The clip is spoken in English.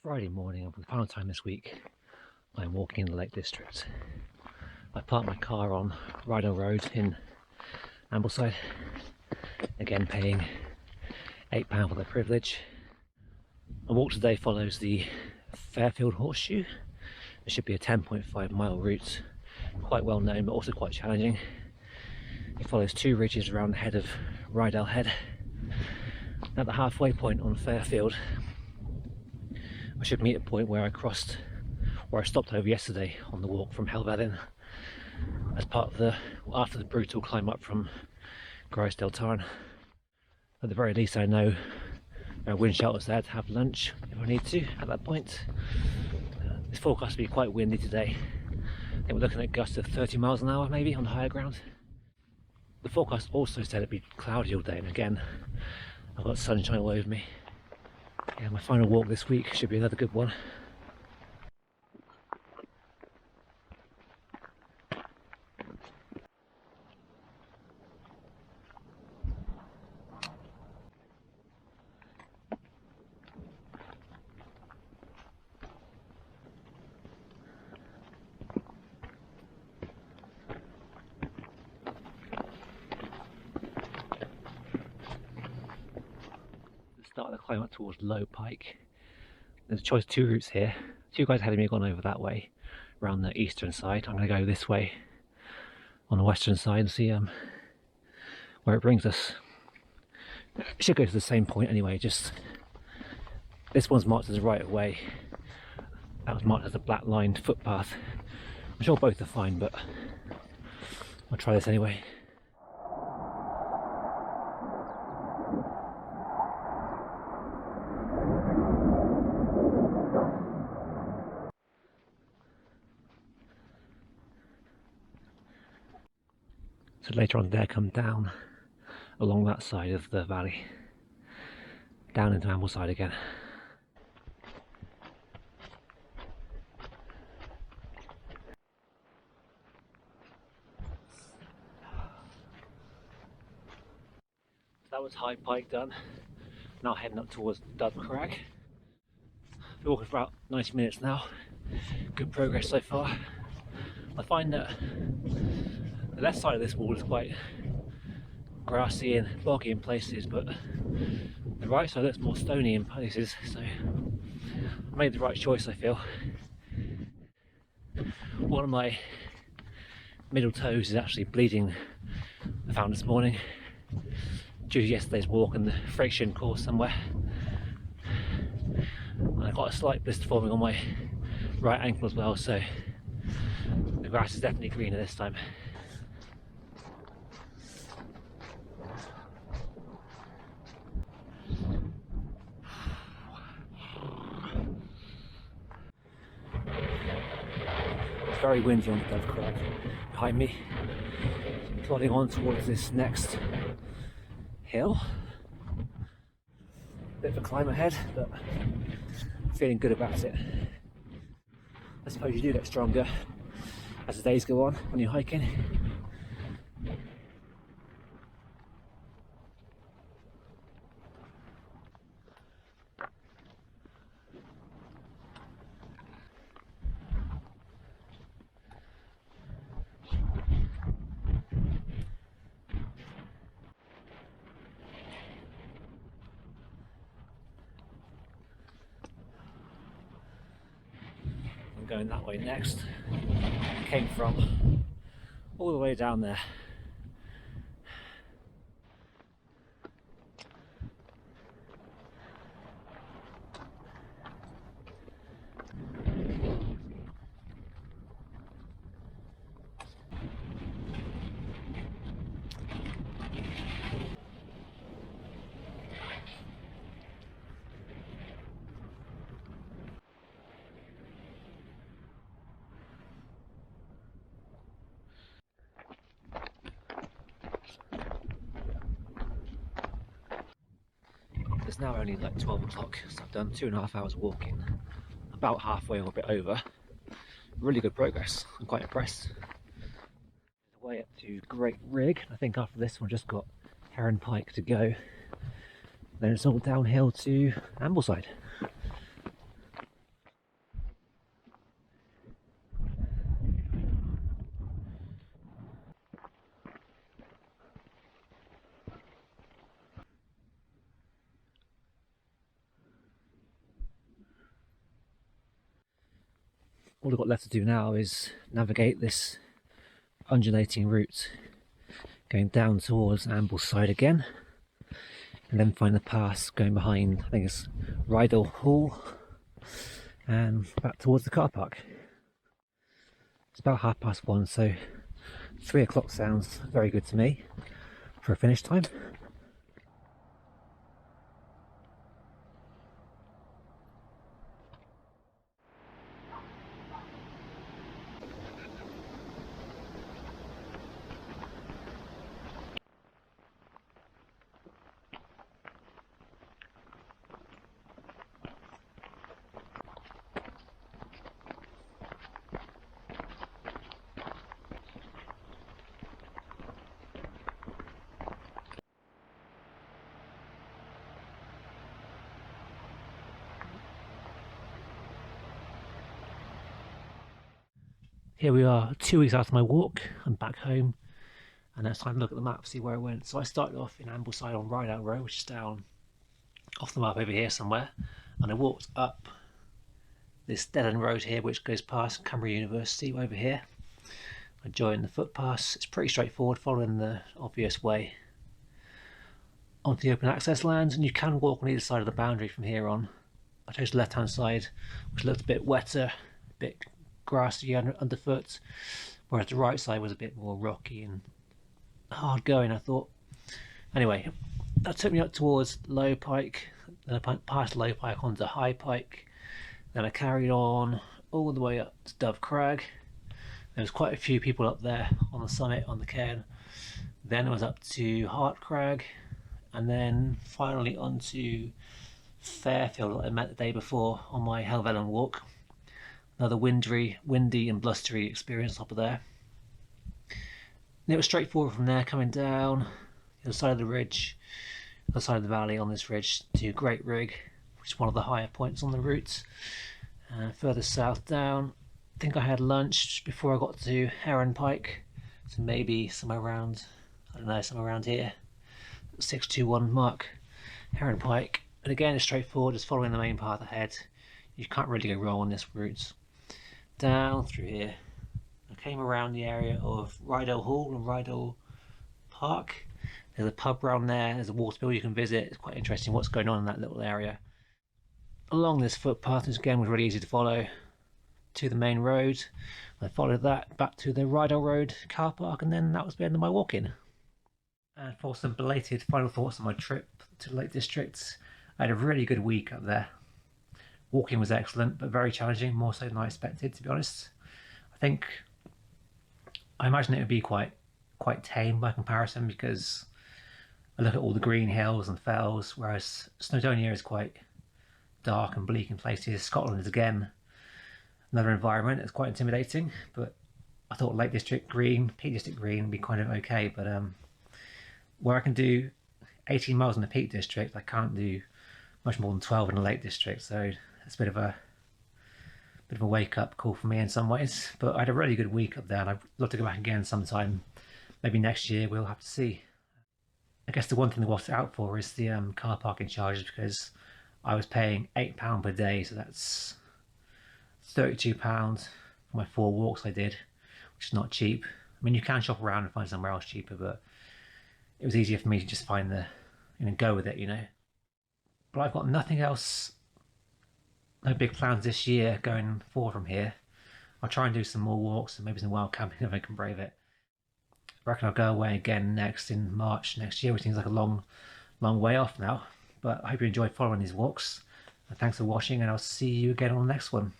Friday morning, and for the final time this week, I'm walking in the Lake District. I parked my car on Rydal Road in Ambelside, again paying £8 for the privilege. My walk today follows the Fairfield Horseshoe. It should be a 10.5 mile route, quite well known but also quite challenging. It follows two ridges around the head of Rydal Head. At the halfway point on Fairfield, I should meet a point where I stopped over yesterday on the walk from Helvellyn as part of after the brutal climb up from Grisdale Tarn. At the very least, I know there are wind shelters there to have lunch if I need to at that point. It's forecast to be quite windy today. I think we're looking at gusts of 30 miles an hour maybe on the higher ground. The forecast also said it'd be cloudy all day, and again I've got sunshine all over me. Yeah, my final walk this week should be another good one. Start the climb up towards Low Pike. There's a choice of two routes here. Two guys ahead of me have gone over that way, around the eastern side. I'm going to go this way on the western side and see where it brings us. It should go to the same point anyway, just this one's marked as a right of way. That was marked as a black lined footpath. I'm sure both are fine, but I'll try this anyway. So later on today I come down along that side of the valley, down into Ambelside again. So that was High Pike done. Now heading up towards Dud Crag. Been walking for about 90 minutes now. Good progress so far. I find that the left side of this wall is quite grassy and boggy in places, but the right side looks more stony in places, so I made the right choice, I feel. One of my middle toes is actually bleeding, I found this morning, due to yesterday's walk and the friction caused somewhere. And I got a slight blister forming on my right ankle as well, so the grass is definitely greener this time. It's very windy on the Dove Crag behind me. Plodding on towards this next hill. Bit of a climb ahead, but feeling good about it. I suppose you do get stronger as the days go on when you're hiking. I'm going that way next. Came from all the way down there. It's now only like 12 o'clock, so I've done 2.5 hours walking, about halfway or a bit over. Really good progress, I'm quite impressed. The way up to Great Rig, I think after this one just got Heron Pike to go. Then it's all downhill to Ambelside. all I've got left to do now is navigate this undulating route going down towards Ambelside again, and then find the pass going behind, I think it's Rydal Hall, and back towards the car park. It's about 1:30, so 3 o'clock sounds very good to me for a finish time. Here we are, 2 weeks after my walk. I'm back home, and it's time to look at the map, see where I went. So I started off in Ambelside on Rideout Road, which is down off the map over here somewhere, and I walked up this dead-end road here, which goes past Cumbria University over here. I joined the footpaths. It's pretty straightforward, following the obvious way onto the open access lands, and you can walk on either side of the boundary from here on. I chose the left-hand side, which looked a bit wetter, a bit grassy underfoot, whereas the right side was a bit more rocky and hard going, I thought. Anyway, that took me up towards Low Pike, then I passed Low Pike onto High Pike, then I carried on all the way up to Dove Crag. There was quite a few people up there on the summit, on the cairn. Then I was up to Hart Crag, and then finally onto Fairfield that I met the day before on my Helvellyn walk. Another windy and blustery experience up there. And it was straightforward from there, coming down the other side of the ridge, the other side of the valley on this ridge to Great Rig, which is one of the higher points on the route. Further south down, I think I had lunch before I got to Heron Pike, so maybe somewhere around, I don't know, somewhere around here, 621 mark, Heron Pike. And again, it's straightforward, just following the main path ahead. You can't really go wrong on this route. Down through here, I came around the area of Rydal Hall and Rydal Park. There's a pub around there, there's a water wheel you can visit. It's quite interesting what's going on in that little area. Along this footpath, this again was really easy to follow to the main road. I followed that back to the Rydal Road car park, and then that was the end of my walk-in. And for some belated final thoughts on my trip to the Lake District, I had a really good week up there. Walking was excellent, but very challenging, more so than I expected, to be honest. I imagine it would be quite tame by comparison, because I look at all the green hills and fells, whereas Snowdonia is quite dark and bleak in places. Scotland is again another environment that's quite intimidating, but I thought Lake District Green, Peak District Green would be kind of okay, but where I can do 18 miles in the Peak District, I can't do much more than 12 in the Lake District, so it's a bit of a wake-up call for me in some ways. But I had a really good week up there, and I'd love to go back again sometime. Maybe next year, we'll have to see. I guess the one thing to watch out for is the car parking charges, because I was paying £8 per day, so that's £32 for my 4 walks I did, which is not cheap. I mean, you can shop around and find somewhere else cheaper, but it was easier for me to just find go with it, you know. But I've got nothing else, no big plans this year going forward from here. I'll try and do some more walks and maybe some wild camping if I can brave it. I reckon I'll go away again in March next year, which seems like a long way off now. But I hope you enjoyed following these walks. And thanks for watching, and I'll see you again on the next one.